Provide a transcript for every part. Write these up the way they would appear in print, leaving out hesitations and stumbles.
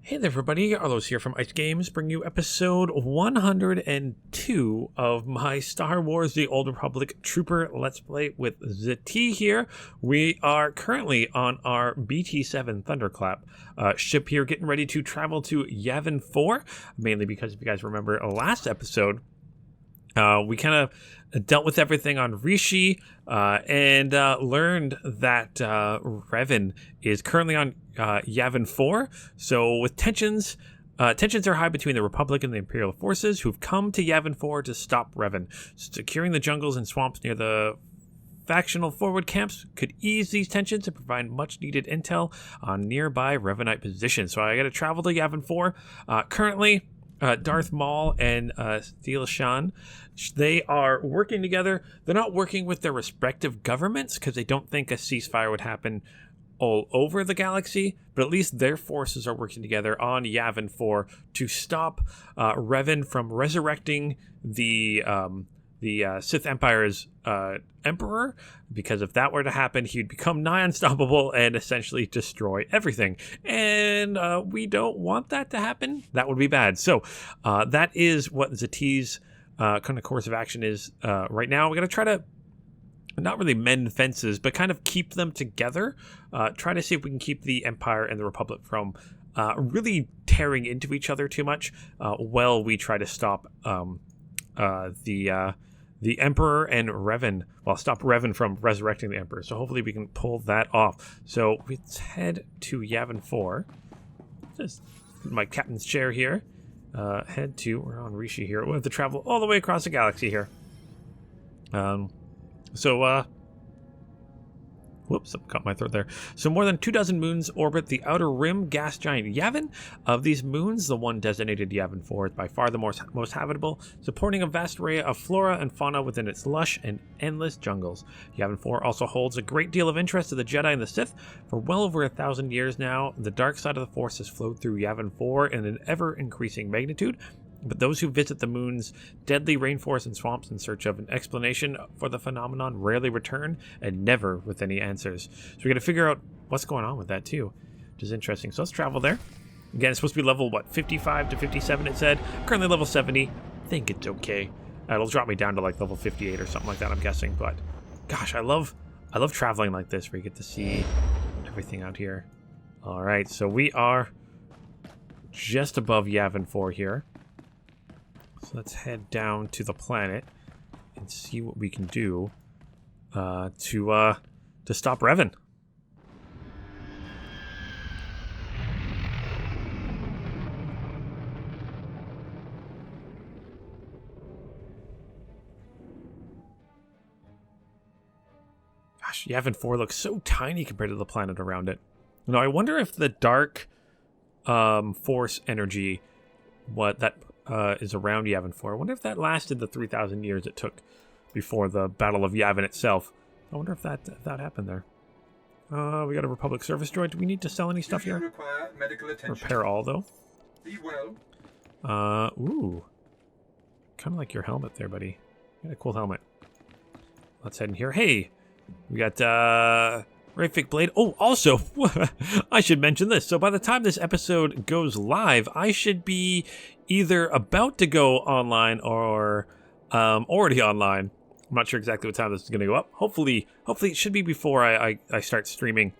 Hey there everybody, Arlos here from Ice Games, bringing you episode 102 of my Star Wars The Old Republic Trooper Let's Play with ZT here. We are currently on our BT-7 Thunderclap ship here, getting ready to travel to Yavin 4, mainly because if you guys remember last episode, we kind of dealt with everything on Rishi and learned that Revan is currently on Yavin 4. So with tensions are high between the Republic and the Imperial forces who've come to Yavin 4 to stop Revan. Securing the jungles and swamps near the factional forward camps could ease these tensions and provide much needed intel on nearby Revanite positions. So I got to travel to Yavin 4. Currently, Darth Maul and Steel Shan, they are working together. They're not working with their respective governments because they don't think a ceasefire would happen all over the galaxy, but at least their forces are working together on Yavin 4 to stop Revan from resurrecting the Sith Empire's Emperor, because if that were to happen, he'd become nigh unstoppable and essentially destroy everything. And we don't want that to happen. That would be bad. So that is what ZT's kind of course of action is right now. We're going to try to not really mend fences, but kind of keep them together. Try to see if we can keep the Empire and the Republic from really tearing into each other too much while we try to stop the Emperor and Revan, stop Revan from resurrecting the Emperor. So hopefully we can pull that off. So let's head to Yavin 4. Just my captain's chair here. We're on Rishi here. We'll have to travel all the way across the galaxy here. Whoops, caught my throat there. So more than 24 moons orbit the outer rim gas giant Yavin. Of these moons, the one designated Yavin 4 is by far the most habitable, supporting a vast array of flora and fauna within its lush and endless jungles. Yavin 4 also holds a great deal of interest to the Jedi and the Sith. For well over 1,000 years now, the dark side of the Force has flowed through Yavin 4 in an ever-increasing magnitude. But those who visit the moon's deadly rainforests and swamps in search of an explanation for the phenomenon rarely return, and never with any answers. So we got to figure out what's going on with that too, which is interesting. So let's travel there. Again, it's supposed to be level, 55 to 57 it said. Currently level 70. I think it's okay. It'll drop me down to like level 58 or something like that, I'm guessing. But gosh, I love traveling like this where you get to see everything out here. All right, so we are just above Yavin 4 here. So let's head down to the planet and see what we can do to stop Revan. Gosh, Yavin 4 looks so tiny compared to the planet around it. Now, I wonder if the dark force energy, is around Yavin 4. I wonder if that lasted the 3,000 years it took before the Battle of Yavin itself. I wonder if that happened there. We got a Republic service droid. Do we need to sell any stuff here? Require medical attention. Repair all, though. Be well. Ooh. Kind of like your helmet there, buddy. You got a cool helmet. Let's head in here. Hey, we got Rayfic Blade. Oh, also, I should mention this. So by the time this episode goes live, I should be either about to go online or already online. I'm not sure exactly what time this is going to go up. Hopefully it should be before I start streaming.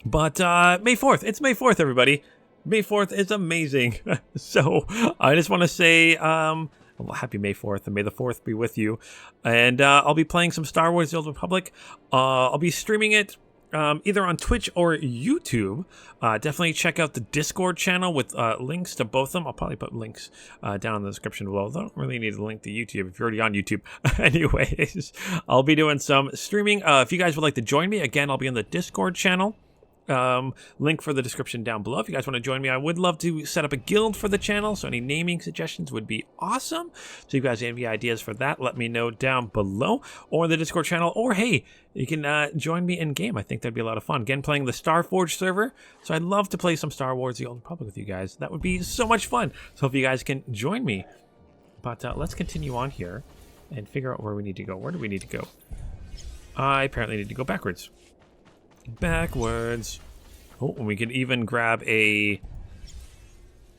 But May 4th. It's May 4th, everybody. May 4th is amazing. So I just want to say well, happy May 4th, and may the 4th be with you. And I'll be playing some Star Wars The Old Republic. I'll be streaming it either on Twitch or YouTube. Definitely check out the Discord channel with links to both of them. I'll probably put links down in the description below. I don't really need to link to YouTube if you're already on YouTube. Anyways, I'll be doing some streaming. If you guys would like to join me, again, I'll be on the Discord channel. Link for the description down below. If you guys want to join me, I would love to set up a guild for the channel, so any naming suggestions would be awesome. So if you guys have any ideas for that, let me know down below or in the Discord channel, or hey, you can join me in game. I think that'd be a lot of fun. Again, playing the Starforge server, so I'd love to play some Star Wars The Old Republic with you guys. That would be so much fun. So if you guys can join me. But let's continue on here and figure out where we need to go. Where do we need to go? I apparently need to go backwards. Backwards. Oh, and we can even grab a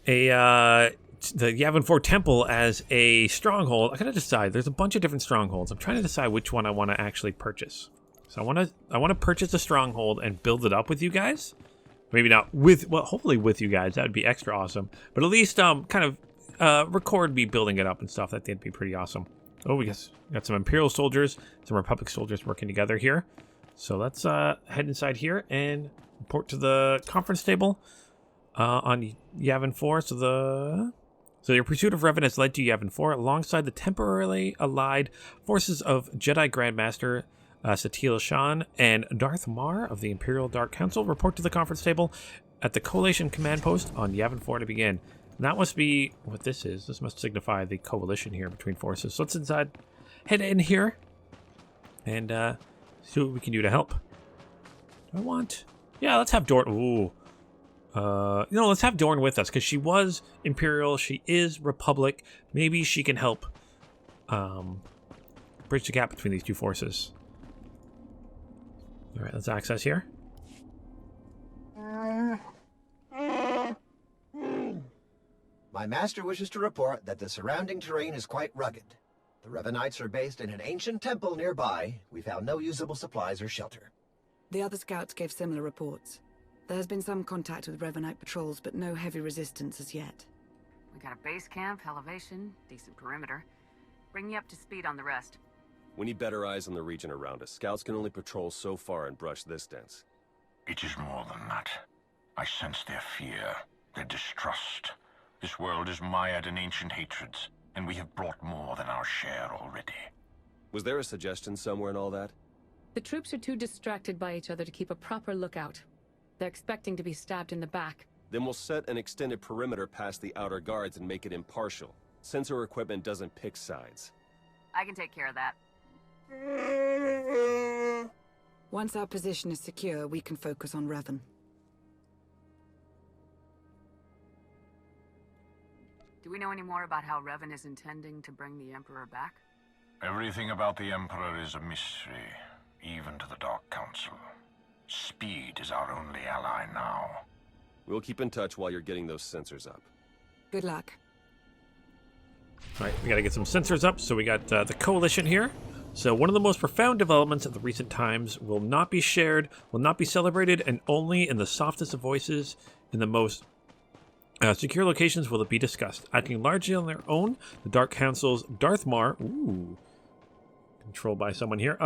the Yavin 4 Temple as a stronghold. I gotta decide. There's a bunch of different strongholds. I'm trying to decide which one I want to actually purchase. So I want to purchase a stronghold and build it up with you guys. Maybe not with, well, hopefully with you guys. That would be extra awesome. But at least kind of record me building it up and stuff. That'd be pretty awesome. Oh, we got some Imperial soldiers, some Republic soldiers working together here. So let's head inside here and report to the conference table on Yavin 4. So your pursuit of Revan has led to Yavin 4 alongside the temporarily allied forces of Jedi Grandmaster Satele Shan and Darth Mar of the Imperial Dark Council. Report to the conference table at the Coalition Command Post on Yavin 4 to begin. And that must be what this is. This must signify the coalition here between forces. So let's head in here and see what we can do to help. Do I want? Yeah, let's have Dorn. Ooh. Let's have Dorn with us because she was Imperial. She is Republic. Maybe she can help bridge the gap between these two forces. All right, let's access here. My master wishes to report that the surrounding terrain is quite rugged. The Revanites are based in an ancient temple nearby. We found no usable supplies or shelter. The other scouts gave similar reports. There has been some contact with Revanite patrols, but no heavy resistance as yet. We got a base camp, elevation, decent perimeter. Bring you up to speed on the rest. We need better eyes on the region around us. Scouts can only patrol so far and brush this dense. It is more than that. I sense their fear, their distrust. This world is mired in ancient hatreds, and we have brought more than our share already. Was there a suggestion somewhere in all that? The troops are too distracted by each other to keep a proper lookout. They're expecting to be stabbed in the back. Then we'll set an extended perimeter past the outer guards and make it impartial. Sensor equipment doesn't pick sides. I can take care of that. Once our position is secure, we can focus on Revan. Do we know any more about how Revan is intending to bring the Emperor back? Everything about the Emperor is a mystery, even to the Dark Council. Speed is our only ally now. We'll keep in touch while you're getting those sensors up. Good luck. All right, we got to get some sensors up. So we got the Coalition here. So one of the most profound developments of the recent times will not be shared, will not be celebrated, and only in the softest of voices, in the most secure locations will it be discussed. Acting largely on their own, the Dark Council's Darth Mar, controlled by someone here.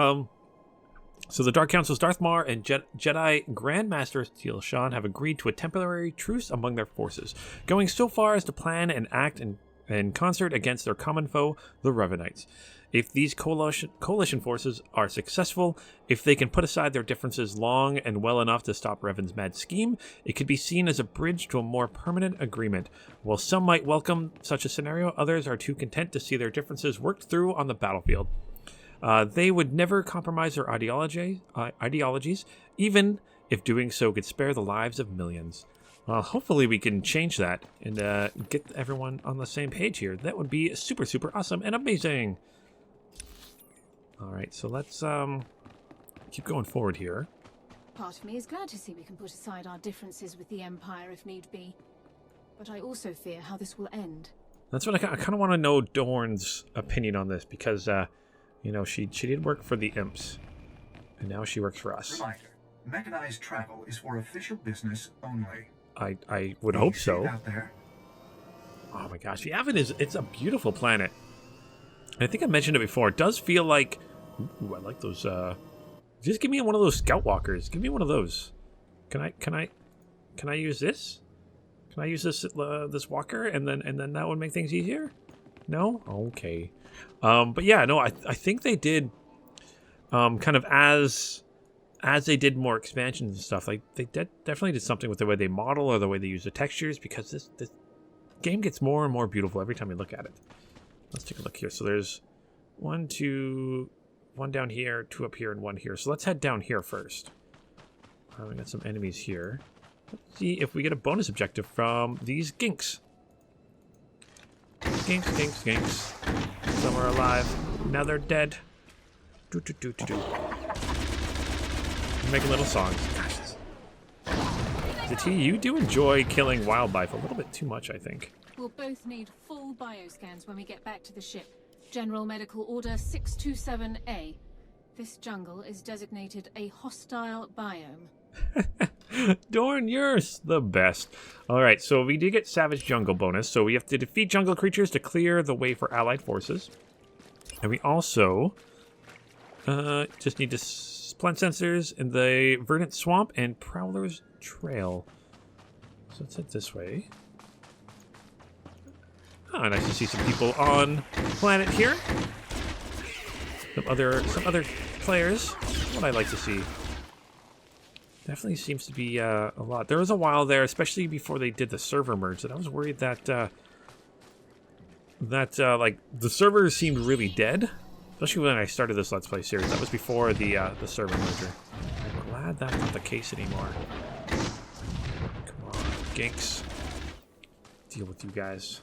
So the Dark Council's Darth Mar and Jedi Grandmaster Satele Shan have agreed to a temporary truce among their forces, going so far as to plan and act in concert against their common foe, the Revanites. If these coalition forces are successful, if they can put aside their differences long and well enough to stop Revan's mad scheme, it could be seen as a bridge to a more permanent agreement. While some might welcome such a scenario, others are too content to see their differences worked through on the battlefield. They would never compromise their ideologies, even if doing so could spare the lives of millions. Well, hopefully we can change that and get everyone on the same page here. That would be super, super awesome and amazing. All right, so let's keep going forward here. Part of me is glad to see we can put aside our differences with the Empire if need be. But I also fear how this will end. That's what I kind of want to know Dorn's opinion on this because, she did work for the Imps, and now she works for us. Reminder, mechanized travel is for official business only. I would hope so. Out there. Oh my gosh, Yavin it's a beautiful planet. I think I mentioned it before. It does feel like, ooh, I like those. Just give me one of those Scout Walkers. Give me one of those. Can I use this? Can I use this walker and then that would make things easier? No? Okay. But yeah, no, I think they did kind of as they did more expansions and stuff, like they definitely did something with the way they model or the way they use the textures, because this game gets more and more beautiful every time you look at it. Let's take a look here. So there's one down here, 2 up here, and 1 here. So let's head down here first. We got some enemies here. Let's see if we get a bonus objective from these ginks. Ginks. Some are alive. Now they're dead. Making little songs. Gosh, T, you do enjoy killing wildlife a little bit too much, I think. We'll both need full bioscans when we get back to the ship. General Medical Order 627A. This jungle is designated a hostile biome. Dorn, you're the best. Alright, so we did get Savage Jungle bonus, so we have to defeat jungle creatures to clear the way for allied forces. And we also just need to plant sensors in the Verdant Swamp and Prowler's Trail. So let's head this way. Ah, nice to see some people on planet here. Some other players. What I like to see. Definitely seems to be a lot. There was a while there, especially before they did the server merge, that I was worried that like the servers seemed really dead. Especially when I started this Let's Play series. That was before the server merger. I'm glad that's not the case anymore. Come on, Ginks. Deal with you guys.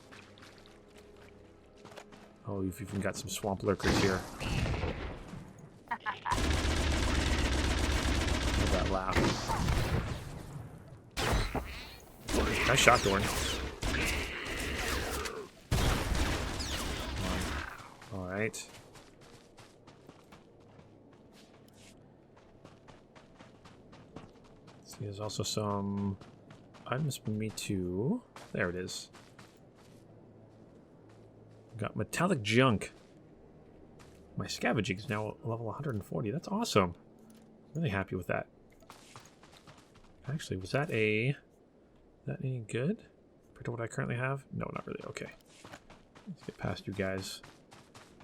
Oh, you've even got some swamp lurkers here. Love that laugh. Nice shot, Dorn. Alright. See, there's also some items for me too. There it is. Got metallic junk. My scavenging is now level 140. That's awesome. Really happy with that. Actually, was that any good? Compared to what I currently have? No, not really. Okay. Let's get past you guys.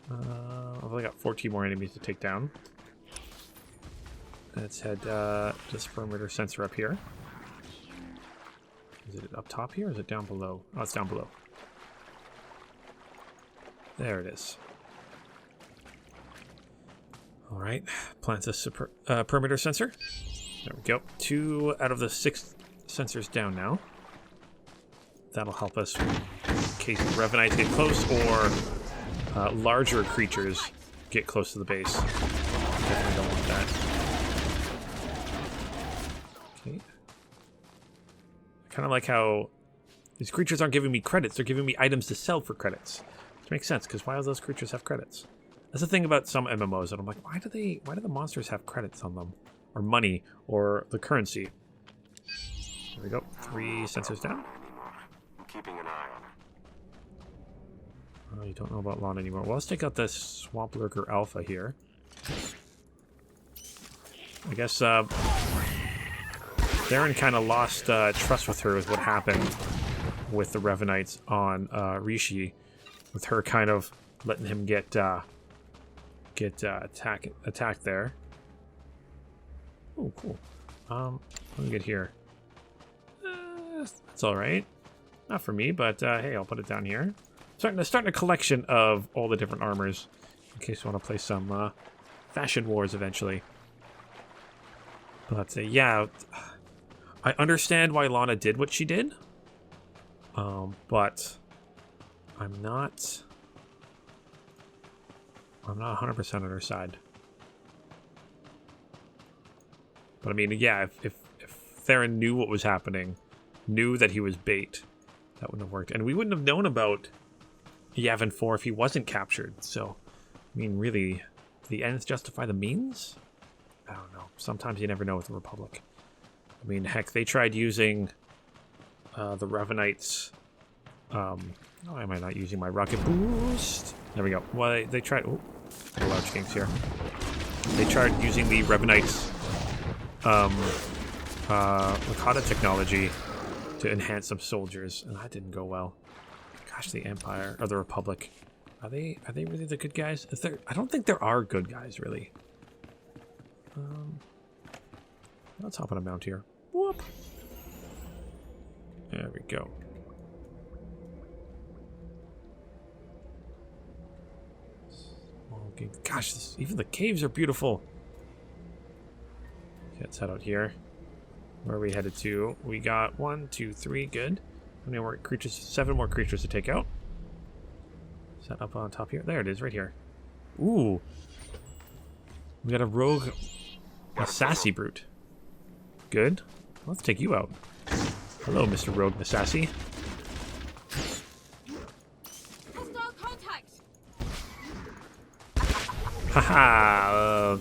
I've only got 14 more enemies to take down. Let's head this perimeter sensor up here. Is it up top here or is it down below? Oh, it's down below. There it is. Alright, plant this perimeter sensor. There we go. 2 out of the 6 sensors down now. That'll help us in case Revenites get close or larger creatures get close to the base. Definitely don't want that. Okay. I kind of like how these creatures aren't giving me credits, they're giving me items to sell for credits. Which makes sense, because why do those creatures have credits? That's the thing about some MMOs that I'm like, why do the monsters have credits on them? Or money, or the currency. There we go. 3 sensors down. I'm keeping an eye on her. Oh, you don't know about Lon anymore. Well, let's take out this Swamp Lurker Alpha here. I guess Theron kind of lost trust with her with what happened with the Revenites on Rishi. With her kind of letting him get attacked there. Oh, cool. Let me get here. That's all right. Not for me, but hey, I'll put it down here. Starting a collection of all the different armors in case you want to play some Fashion Wars eventually. But yeah, I understand why Lana did what she did. But I'm not 100% on her side. But I mean, yeah, if Theron knew what was happening, knew that he was bait, that wouldn't have worked. And we wouldn't have known about Yavin 4 if he wasn't captured. So, I mean, really, the ends justify the means? I don't know. Sometimes you never know with the Republic. I mean, heck, they tried using the Revenites. Why am I not using my rocket boost? There we go. Well, they tried... Oh, the large things here. They tried using the Revenites Lakata technology to enhance some soldiers, and that didn't go well. Gosh, the Empire or the Republic, are they really the good guys? I don't think there are good guys really. Let's hop on a mount here. Whoop. There we go. Gosh, even the caves are beautiful. Okay, let's head out here. Where are we headed to? We got 1, 2, 3. Good. How many more creatures? 7 more creatures to take out. Is that up on top here? There it is, right here. Ooh. We got a sassy brute. Good. Let's take you out. Hello, Mr. Rogue Masashi. Hostile contact. Haha.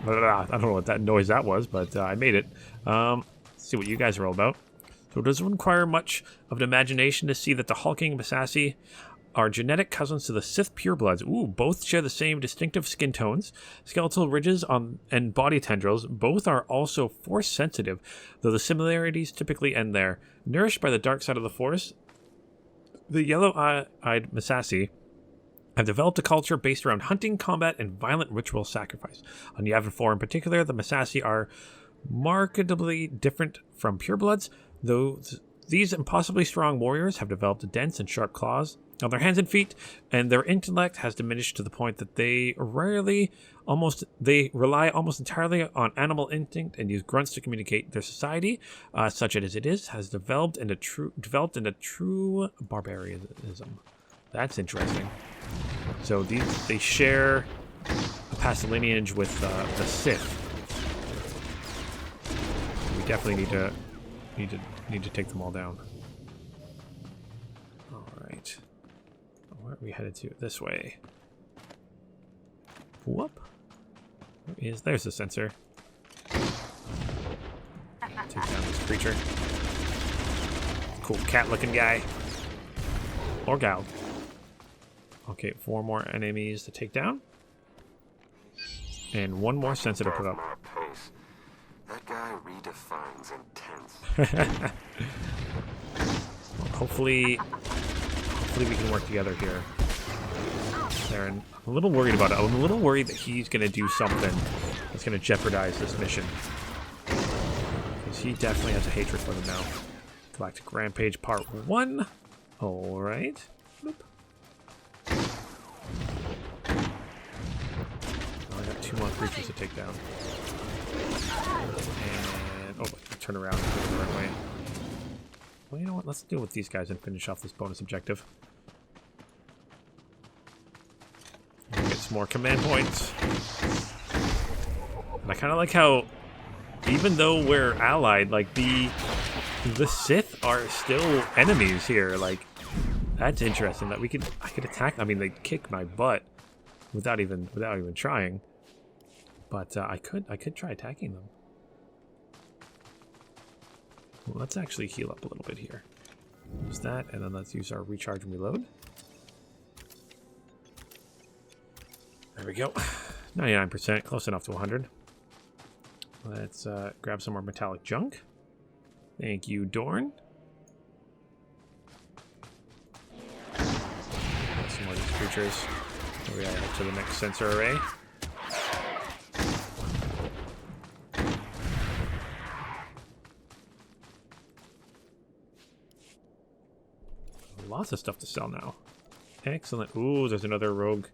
I don't know what that noise that was, but I made it. Let's see what you guys are all about. So it doesn't require much of an imagination to see that the hulking Masashi are genetic cousins to the Sith purebloods. Ooh, both share the same distinctive skin tones, skeletal ridges and body tendrils. Both are also force sensitive, though the similarities typically end there. Nourished by the dark side of the force, the yellow-eyed Masashi have developed a culture based around hunting, combat, and violent ritual sacrifice. On Yavin 4 in particular, the Masashi are markedly different from purebloods, though these impossibly strong warriors have developed dense and sharp claws on their hands and feet, and their intellect has diminished to the point that they rely almost entirely on animal instinct and use grunts to communicate. Their society, such as it is, has developed into true barbarism. That's interesting. So they share a past lineage with the Sith. We definitely need to take them all down. All right. Where are we headed to? This way. Whoop. There's the sensor. Take down this creature. Cool cat-looking guy. Or gal. Okay, 4 more enemies to take down. And 1 more sensor to put up. That guy redefines intense. Well, hopefully we can work together here. Aaron, I'm a little worried about it. I'm a little worried that he's going to do something that's going to jeopardize this mission. Because he definitely has a hatred for them now. Galactic Rampage Part 1. Alright. Boop. I got 2 more creatures to take down. And, oh, turn around and go the right way. Well, you know what? Let's deal with these guys and finish off this bonus objective. Get some more command points. And I kind of like how, even though we're allied, like the Sith are still enemies here. Like, that's interesting. That I could attack. I mean, they kick my butt without even trying. But I could try attacking them. Well, let's actually heal up a little bit here. Use that, and then let's use our recharge and reload. There we go. 99%, close enough to 100. Let's grab some more metallic junk. Thank you, Dorn. Some more of these creatures. Here we are, head to the next sensor array. Lots of stuff to sell now. Excellent. Ooh, there's another rogue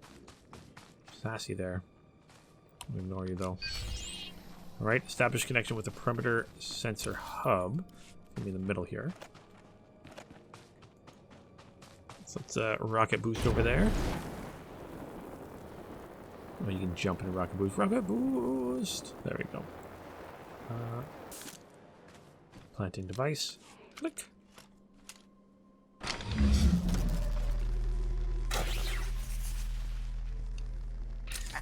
Sassy there. I'll ignore you though. Alright, establish connection with the perimeter sensor hub. Give me the middle here. So let's rocket boost over there. Oh, you can jump into rocket boost. Rocket boost! There we go. Planting device. Click.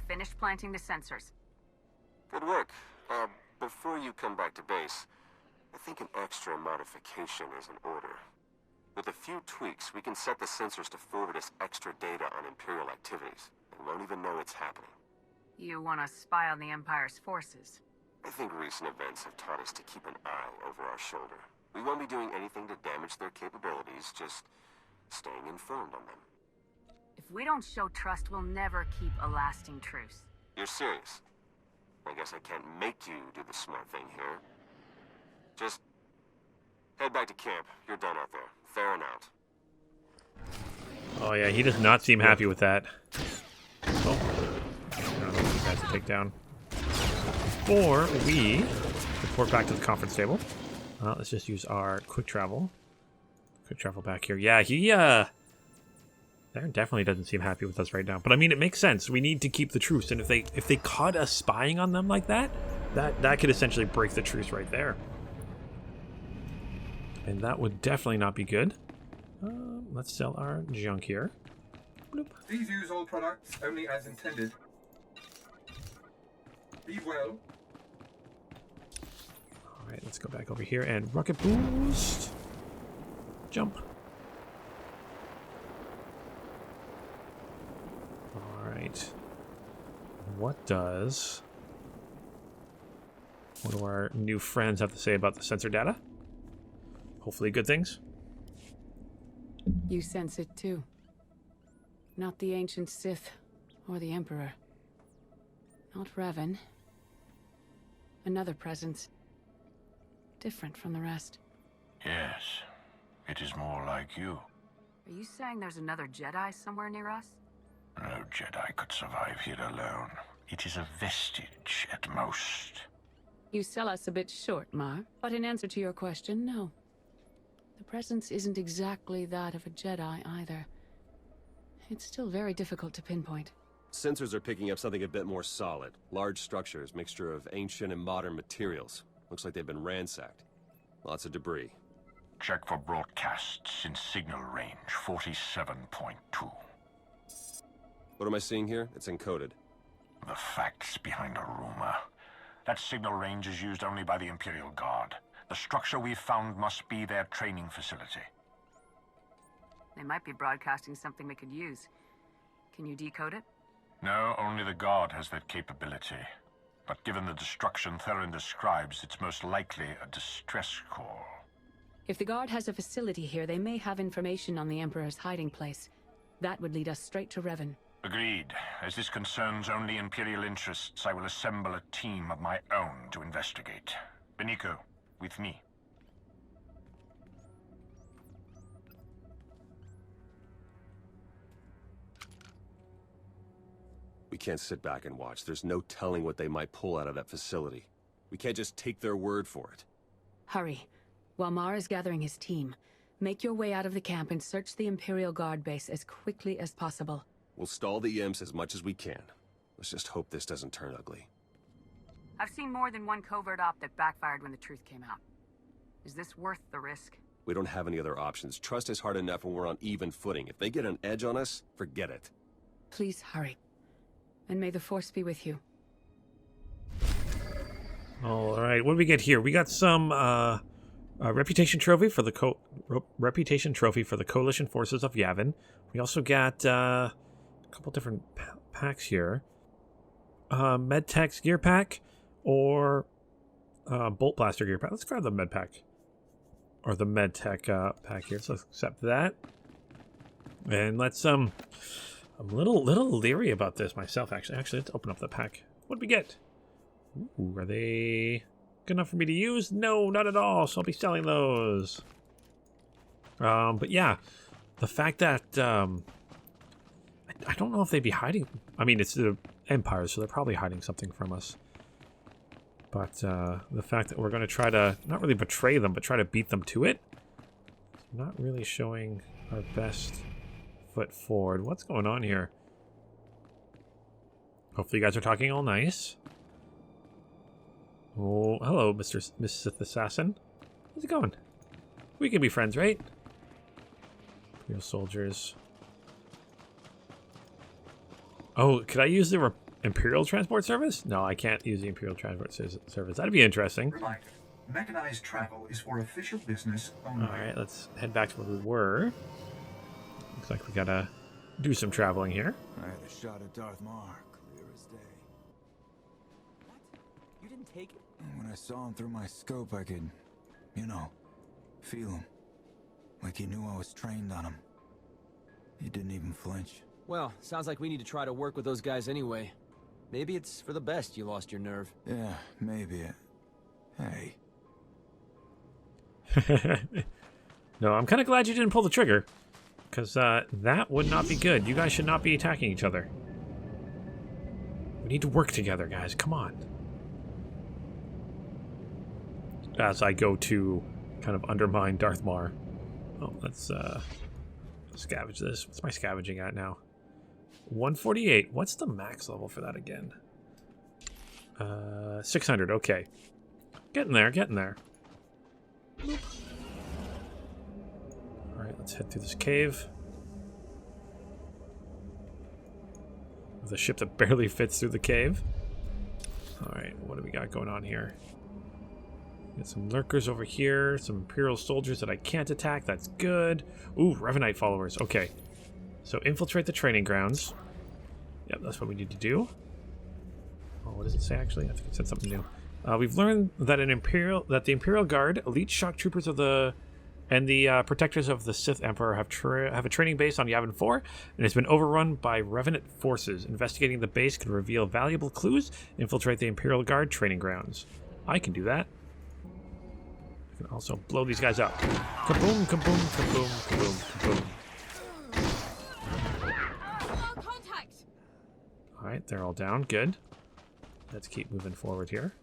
Finished planting the sensors. Good work. Before you come back to base, I think an extra modification is in order. With a few tweaks, we can set the sensors to forward us extra data on Imperial activities. We won't even know it's happening. You want to spy on the Empire's forces? I think recent events have taught us to keep an eye over our shoulder. We won't be doing anything to damage their capabilities, just staying informed on them. If we don't show trust, we'll never keep a lasting truce. You're serious? I guess I can't make you do the smart thing here. Just head back to camp. You're done out there. Fair and out. Oh yeah, he does not seem happy with that. Oh. I don't know what you guys to take down. Before we report back to the conference table, let's just use our quick travel. Quick travel back here. Yeah, Darren definitely doesn't seem happy with us right now. But I mean, it makes sense. We need to keep the truce, and if they caught us spying on them like that, that could essentially break the truce right there. And that would definitely not be good. Let's sell our junk here. Bloop. Please use all products only as intended. Be well. Alright, let's go back over here and rocket boost. Jump. Alright. What do our new friends have to say about the sensor data? Hopefully good things. You sense it too. Not the ancient Sith or the Emperor. Not Revan. Another presence. Different from the rest. Yes, it is more like you. Are you saying there's another Jedi somewhere near us? No Jedi could survive here alone. It is a vestige at most. You sell us a bit short, Mar. But in answer to your question, no. The presence isn't exactly that of a Jedi either. It's still very difficult to pinpoint. Sensors are picking up something a bit more solid. Large structures, mixture of ancient and modern materials. Looks like they've been ransacked. Lots of debris. Check for broadcasts in signal range 47.2. What am I seeing here? It's encoded. The facts behind a rumor. That signal range is used only by the Imperial Guard. The structure we've found must be their training facility. They might be broadcasting something we could use. Can you decode it? No, only the Guard has that capability. But given the destruction Theron describes, it's most likely a distress call. If the Guard has a facility here, they may have information on the Emperor's hiding place. That would lead us straight to Revan. Agreed. As this concerns only Imperial interests, I will assemble a team of my own to investigate. Beniko, with me. We can't sit back and watch. There's no telling what they might pull out of that facility. We can't just take their word for it. Hurry. While Mar is gathering his team, make your way out of the camp and search the Imperial Guard base as quickly as possible. We'll stall the imps as much as we can. Let's just hope this doesn't turn ugly. I've seen more than one covert op that backfired when the truth came out. Is this worth the risk? We don't have any other options. Trust is hard enough when we're on even footing. If they get an edge on us, forget it. Please hurry. And may the Force be with you. All right, what do we get here? We got some reputation trophy for the reputation trophy for the Coalition forces of Yavin. We also got a couple different packs here. Medtech's gear pack or Bolt Blaster gear pack. Let's grab the med pack or the Medtech pack here. So let's accept that. And let's I'm a little leery about this myself. Actually, let's open up the pack. What do we get? Ooh, are they good enough for me to use? No, not at all. So I'll be selling those. But yeah, the fact that I don't know if they'd be hiding. I mean, it's the Empire, so they're probably hiding something from us. But the fact that we're going to try to not really betray them, but try to beat them to it, not really showing our best foot forward. What's going on here? Hopefully, you guys are talking all nice. Oh, hello, Miss Sith Assassin. How's it going? We can be friends, right? Imperial soldiers. Oh, could I use the Imperial Transport Service? No, I can't use the Imperial Transport Service. That'd be interesting. Reminder, mechanized travel is for official business only. Alright, let's head back to where we were. Looks like we gotta do some traveling here. I had a shot at Darth Maul, clear as day. What? You didn't take it? When I saw him through my scope, I could, you know, feel him. Like he knew I was trained on him. He didn't even flinch. Well, sounds like we need to try to work with those guys anyway. Maybe it's for the best you lost your nerve. Yeah, maybe. Hey. No, I'm kind of glad you didn't pull the trigger. Because that would not be good. You guys should not be attacking each other. We need to work together, guys. Come on. As I go to kind of undermine Darth Maul. Oh, let's scavenge this. What's my scavenging at now? 148. What's the max level for that again? 600. Okay. Getting there, getting there. let's head through this cave. With a ship that barely fits through the cave. Alright, what do we got going on here? Got some lurkers over here, some Imperial soldiers that I can't attack. That's good. Ooh, Revenite followers. Okay. So infiltrate the training grounds. Yep, that's what we need to do. Oh, what does it say actually? I think it said something new. We've learned that the Imperial Guard, elite shock troopers of the protectors of the Sith Emperor have a training base on Yavin 4, and has been overrun by Revenant forces. Investigating the base could reveal valuable clues. Infiltrate the Imperial Guard training grounds. I can do that. I can also blow these guys up. Kaboom, kaboom, kaboom, kaboom, kaboom. Contact. All right, they're all down. Good. Let's keep moving forward here.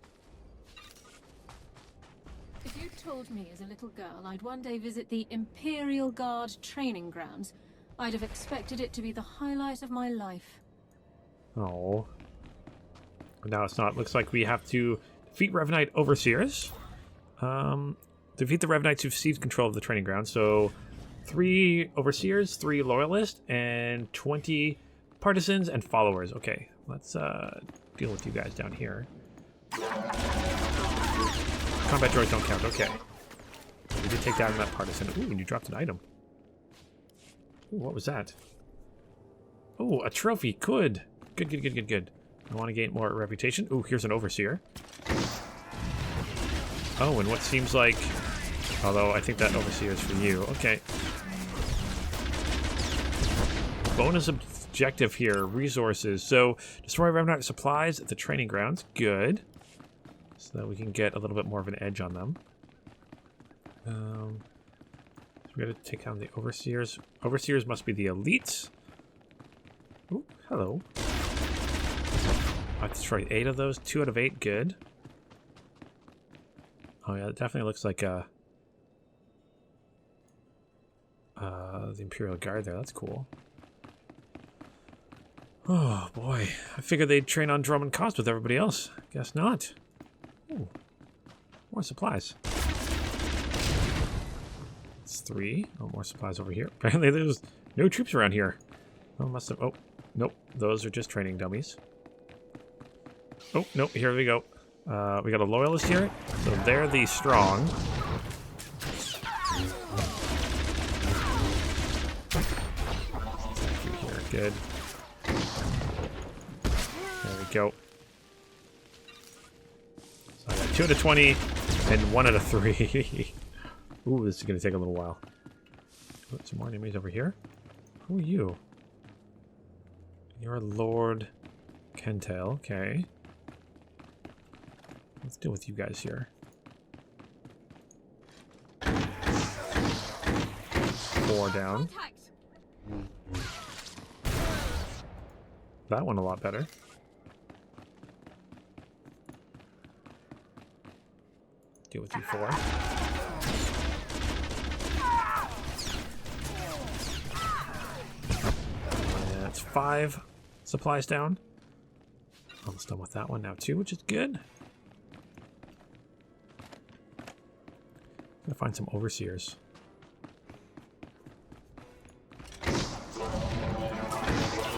If you told me as a little girl I'd one day visit the Imperial Guard training grounds, I'd have expected it to be the highlight of my life. Oh. Now it's not. Looks like we have to defeat Revenite overseers. Defeat the Revenites who've seized control of the training ground. So 3 overseers, 3 loyalists, and 20 partisans and followers. Okay, let's deal with you guys down here. Combat droids don't count. Okay. We did take down that partisan. Ooh, and you dropped an item. Ooh, what was that? Oh, a trophy. Good. Good, good, good, good, good. I want to gain more reputation. Ooh, here's an overseer. Oh, and what seems like... Although, I think that overseer is for you. Okay. Bonus objective here. Resources. So, destroy Revenant supplies at the training grounds. Good. So that we can get a little bit more of an edge on them. So we gotta take down the overseers. Overseers must be the elites. Ooh, hello. I destroyed 8 of those. 2 out of 8. Good. Oh yeah, it definitely looks like the Imperial Guard there. That's cool. Oh boy, I figured they'd train on drum and cost with everybody else. Guess not. Ooh, more supplies. It's 3. Oh, more supplies over here. Apparently there's no troops around here. Oh, must have... Oh, nope. Those are just training dummies. Oh, nope. Here we go. We got a loyalist here. So they're the strong. Here. Good. There we go. So I got 2 out of 20 and 1 out of 3. Ooh, this is going to take a little while. Oh, some more enemies over here. Who are you? You're Lord Kentel. Okay. Let's deal with you guys here. 4 down. That one a lot better. Deal with you 4. That's 5 supplies down. Almost done with that one now too, which is good. Gonna find some overseers.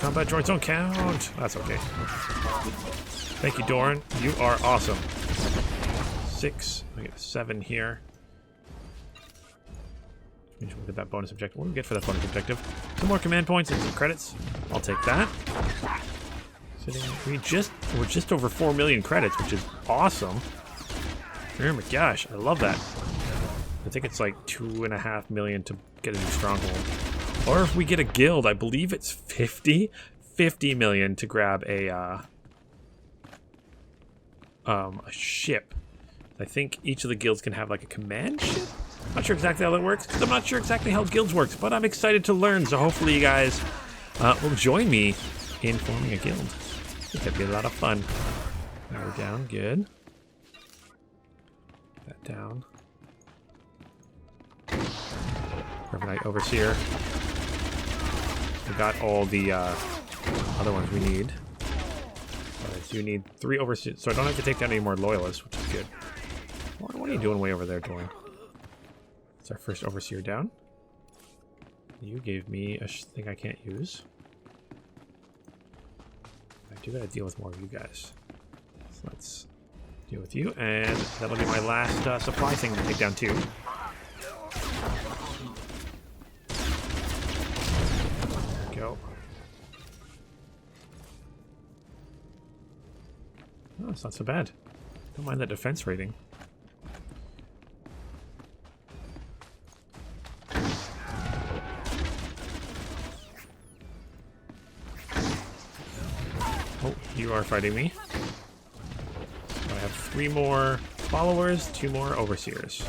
Combat droids don't count. That's okay. Thank you, Doran. You are awesome. 6. I get 7 here. We'll get that bonus objective. What do we get for that bonus objective? Some more command points and some credits. I'll take that. We're just over 4 million credits, which is awesome. Oh my gosh, I love that. I think it's like 2.5 million to get a new stronghold. Or if we get a guild, I believe it's 50 million to grab a ship. I think each of the guilds can have like a command ship. Not sure exactly how that works, because I'm not sure exactly how guilds works, but I'm excited to learn, so hopefully you guys will join me in forming a guild. I think that'd be a lot of fun. Now we're down, good. That down. Revenite Overseer. We got all the other ones we need. But I do need 3 Overseers, so I don't have to take down any more Loyalists, which is good. What are you doing way over there, Doran? It's our first Overseer down. You gave me a thing I can't use. I do gotta deal with more of you guys. So let's deal with you, and that'll be my last supply thing to take down too. There we go. Oh, it's not so bad. Don't mind that defense rating. Oh, you are fighting me. So I have 3 more followers, 2 more overseers.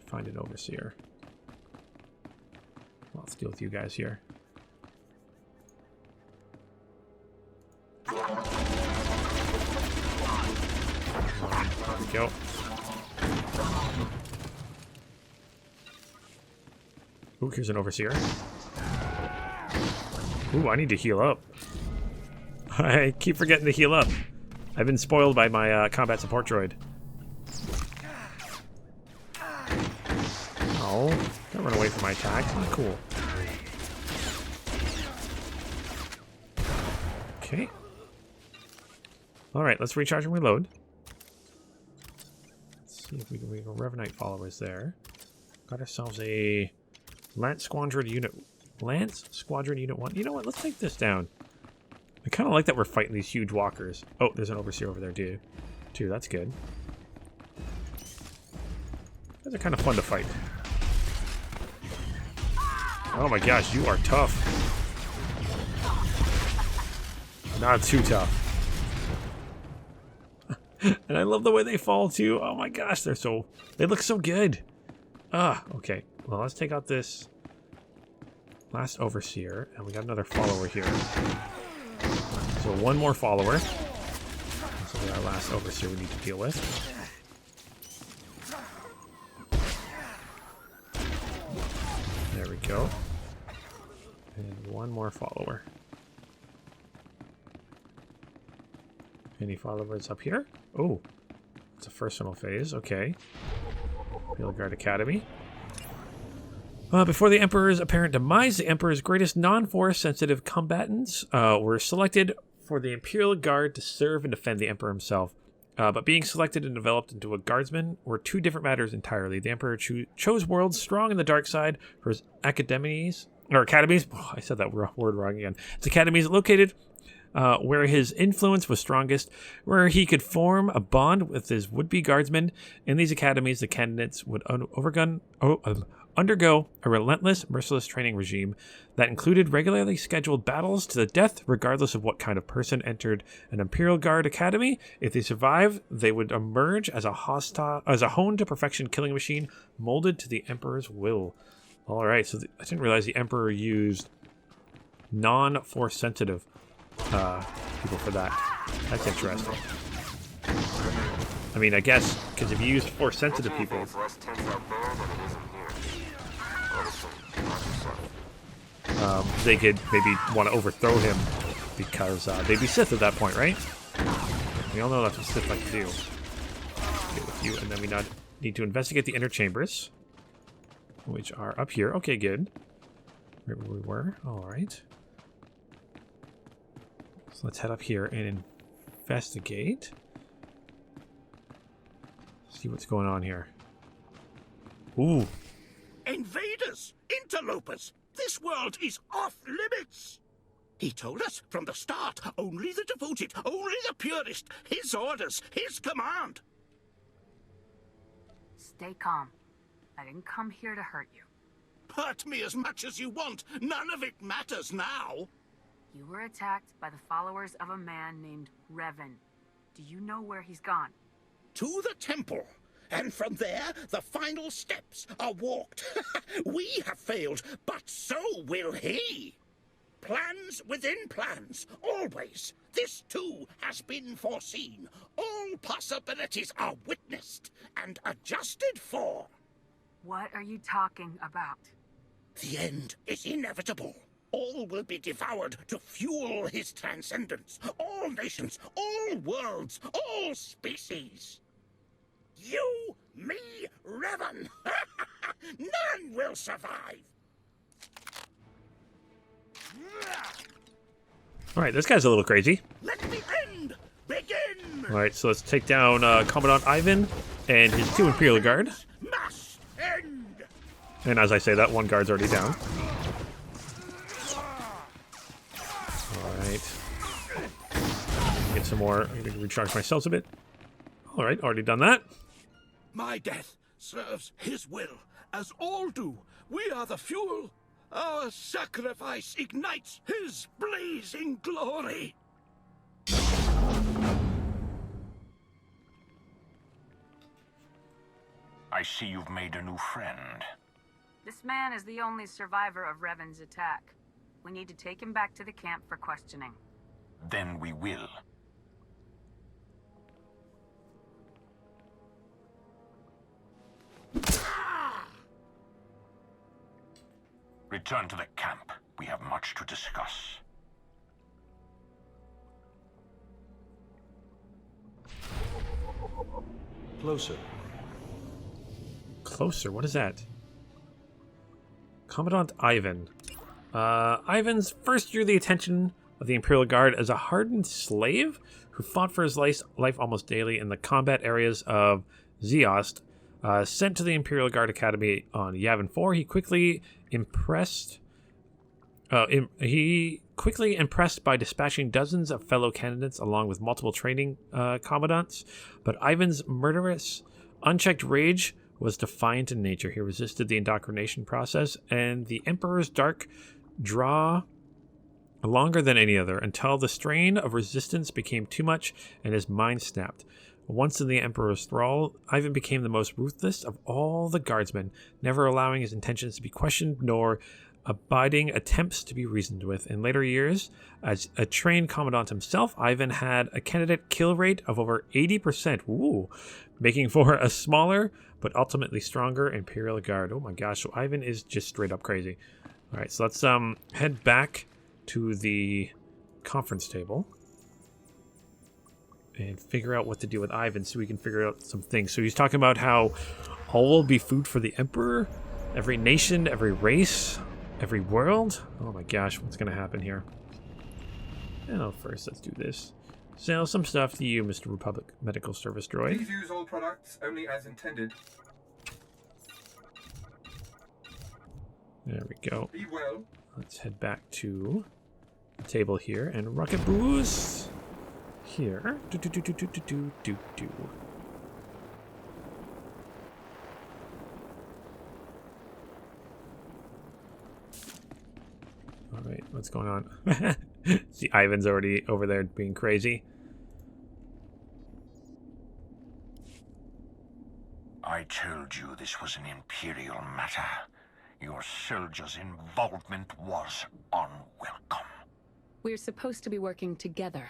Find an overseer. Well, let's deal with you guys here. There we go. Ooh, here's an overseer. Ooh, I need to heal up. I keep forgetting to heal up. I've been spoiled by my combat support droid. Oh, don't run away from my attacks. Not cool. Okay. Alright, let's recharge and reload. Let's see if we can Revenite followers there. Got ourselves a Lance Squadron Unit 1. You know what? Let's take this down. I kind of like that we're fighting these huge walkers. Oh, there's an overseer over there, too. That's good. Those are kind of fun to fight. Oh my gosh, you are tough. Not too tough. And I love the way they fall too. Oh my gosh, they look so good. Okay. Well, let's take out this last overseer, and we got another follower here. So 1 more follower. This will be our last overseer we need to deal with. There we go. And 1 more follower. Any followers up here? Oh, it's a personal phase. Okay. Field Guard Academy. Before the Emperor's apparent demise, the Emperor's greatest non-force sensitive combatants were selected for the Imperial Guard to serve and defend the Emperor himself. But being selected and developed into a guardsman were 2 different matters entirely. The Emperor chose worlds strong in the dark side for his academies. Oh, I said that word wrong again. Its academies located where his influence was strongest, where he could form a bond with his would-be guardsmen. In these academies, the candidates would undergo a relentless, merciless training regime that included regularly scheduled battles to the death, regardless of what kind of person entered an Imperial Guard Academy. If they survived, they would emerge as a honed to perfection killing machine, molded to the Emperor's will. All right, so I didn't realize the Emperor used non-force sensitive people for that. That's interesting. I mean, I guess because if you use force sensitive people, they could maybe want to overthrow him because they'd be Sith at that point, right? We all know that's what Sith like to do. Deal with you, and then we need to investigate the inner chambers, which are up here. Okay, good. Right where we were. All right. So let's head up here and investigate. See what's going on here. Ooh. Invaders! Interlopers! This world is off limits! He told us from the start, only the devoted, only the purest, his orders, his command. Stay calm. I didn't come here to hurt you. Hurt me as much as you want. None of it matters now. You were attacked by the followers of a man named Revan. Do you know where he's gone? To the temple. And from there, the final steps are walked. We have failed, but so will he. Plans within plans, always. This too has been foreseen. All possibilities are witnessed and adjusted for. What are you talking about? The end is inevitable. All will be devoured to fuel his transcendence. All nations, all worlds, all species. You, me, Revan. shall survive. Alright, this guy's a little crazy. Let the end begin! Alright, so let's take down Commandant Ivan and his 2 Imperial Guard. Must end! And as I say that, 1 guard's already down. Alright. Get some more. I'm going to recharge myself a bit. Alright, already done that. My death serves his will, as all do. We are the fuel. Our sacrifice ignites his blazing glory. I see you've made a new friend. This man is the only survivor of Revan's attack. We need to take him back to the camp for questioning. Then we will. Return to the camp. We have much to discuss. Closer. Closer? What is that? Commandant Ivan. Ivan's first drew the attention of the Imperial Guard as a hardened slave who fought for his life almost daily in the combat areas of Zeost. Sent to the Imperial Guard Academy on Yavin 4, he quickly impressed by dispatching dozens of fellow candidates along with multiple training commandants. But Ivan's murderous, unchecked rage was defiant in nature. He resisted the indoctrination process and the Emperor's dark draw longer than any other, until the strain of resistance became too much and his mind snapped. Once in the Emperor's thrall, Ivan became the most ruthless of all the guardsmen, never allowing his intentions to be questioned nor abiding attempts to be reasoned with. In later years, as a trained commandant himself, Ivan had a candidate kill rate of over 80%, making for a smaller but ultimately stronger Imperial Guard. Oh my gosh, so Ivan is just straight up crazy. All right, so let's head back to the conference table and figure out what to do with Ivan so we can figure out some things. So he's talking about how all will be food for the Emperor, every nation, every race, every world. Oh my gosh, what's going to happen here? Well, first let's do this. Sell some stuff to you, Mr. Republic Medical Service Droid. Please use all products only as intended. There we go. Be well. Let's head back to the table here and rocket boost here. Do. All right, what's going on? See, Ivan's already over there being crazy. I told you this was an Imperial matter. Your soldiers' involvement was unwelcome. We're supposed to be working together.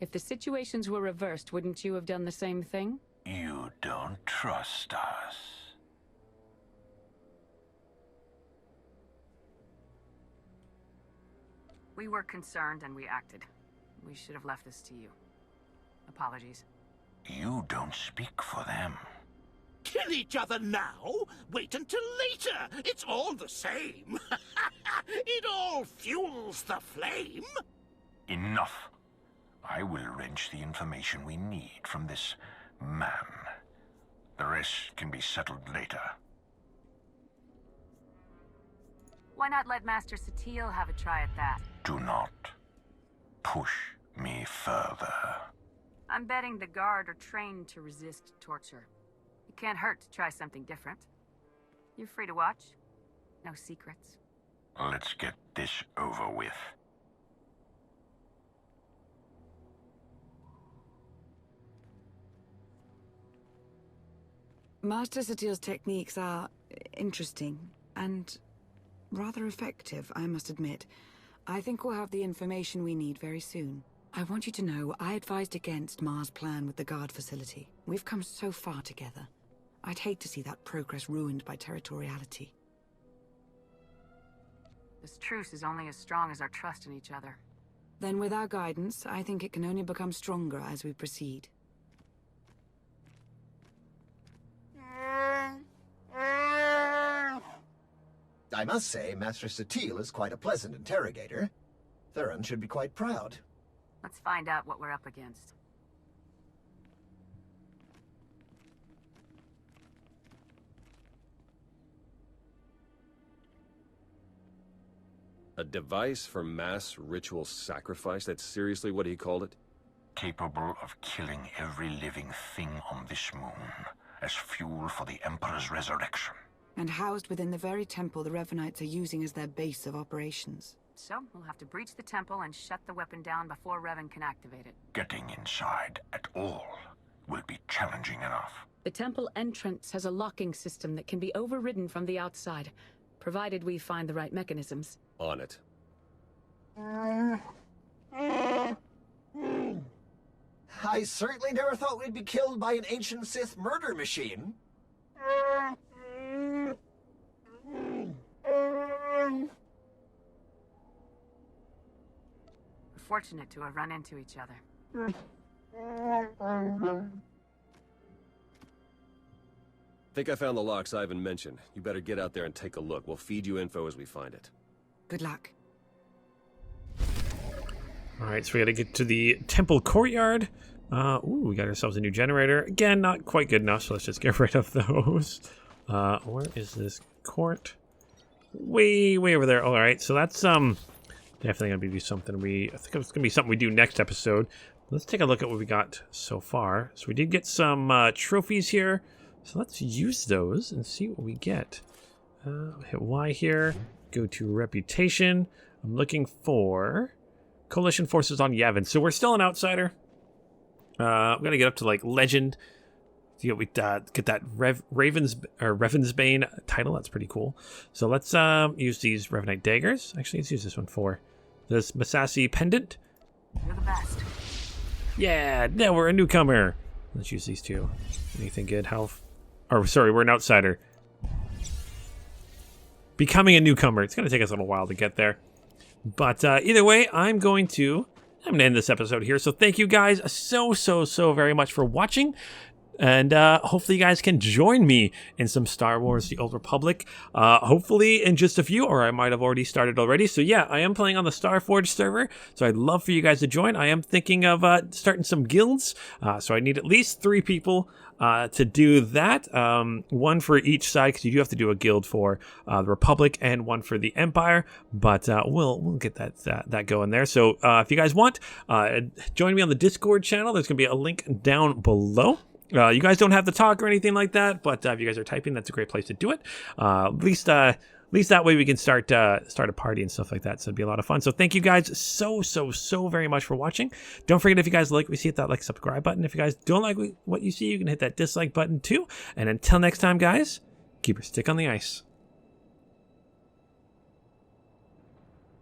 If the situations were reversed, wouldn't you have done the same thing? You don't trust us. We were concerned and we acted. We should have left this to you. Apologies. You don't speak for them. Kill each other now? Wait until later. It's all the same. It all fuels the flame. Enough. I will wrench the information we need from this man. The rest can be settled later. Why not let Master Satele have a try at that? Do not push me further. I'm betting the guard are trained to resist torture. It can't hurt to try something different. You're free to watch. No secrets. Let's get this over with. Master Satele's techniques are interesting and rather effective, I must admit. I think we'll have the information we need very soon. I want you to know I advised against Mar's plan with the guard facility. We've come so far together. I'd hate to see that progress ruined by territoriality. This truce is only as strong as our trust in each other. Then with our guidance, I think it can only become stronger as we proceed. I must say, Master Satil is quite a pleasant interrogator. Thurin should be quite proud. Let's find out what we're up against. A device for mass ritual sacrifice? That's seriously what he called it? Capable of killing every living thing on this moon as fuel for the Emperor's resurrection. And housed within the very temple the Revenites are using as their base of operations. So, we'll have to breach the temple and shut the weapon down before Revan can activate it. Getting inside at all will be challenging enough. The temple entrance has a locking system that can be overridden from the outside, provided we find the right mechanisms. On it. I certainly never thought we'd be killed by an ancient Sith murder machine. We're fortunate to have run into each other. Think I found the locks Ivan mentioned. You better get out there and take a look. We'll feed you info as we find it. Good luck. Alright, so we gotta get to the temple courtyard. Ooh, we got ourselves a new generator. Again, not quite good enough, so let's just get rid of those. Where is this court? Way over there. Alright, so that's definitely gonna be something I think it's gonna be something we do next episode. Let's take a look at what we got so far. So we did get some trophies here. So let's use those and see what we get. Hit Y here. Go to reputation. I'm looking for coalition forces on Yavin. So we're still an outsider. I'm gonna get up to like legend. See what we get that Ravensbane title. That's pretty cool. So let's use these Revenite daggers. Actually, let's use this one for this Masasi pendant. You're the best. Yeah, now we're a newcomer. Let's use these two. Anything good? Health? Or sorry, we're an outsider. Becoming a newcomer. It's going to take us a little while to get there. But either way, I'm going to end this episode here. So thank you guys so very much for watching. And hopefully you guys can join me in some Star Wars The Old Republic. Hopefully in just a few, or I might have already started already. So yeah, I am playing on the Starforge server. So I'd love for you guys to join. I am thinking of starting some guilds. So I need at least 3 people to do that. 1 for each side, because you do have to do a guild for the Republic and 1 for the Empire. But we'll get that going there. So if you guys want, join me on the Discord channel. There's going to be a link down below. You guys don't have to talk or anything like that, but if you guys are typing, that's a great place to do it. At least that way we can start a party and stuff like that. So it'd be a lot of fun. So thank you guys so very much for watching. Don't forget, if you guys like what you see, hit that subscribe button. If you guys don't like what you see, you can hit that dislike button too. And until next time, guys, keep your stick on the ice.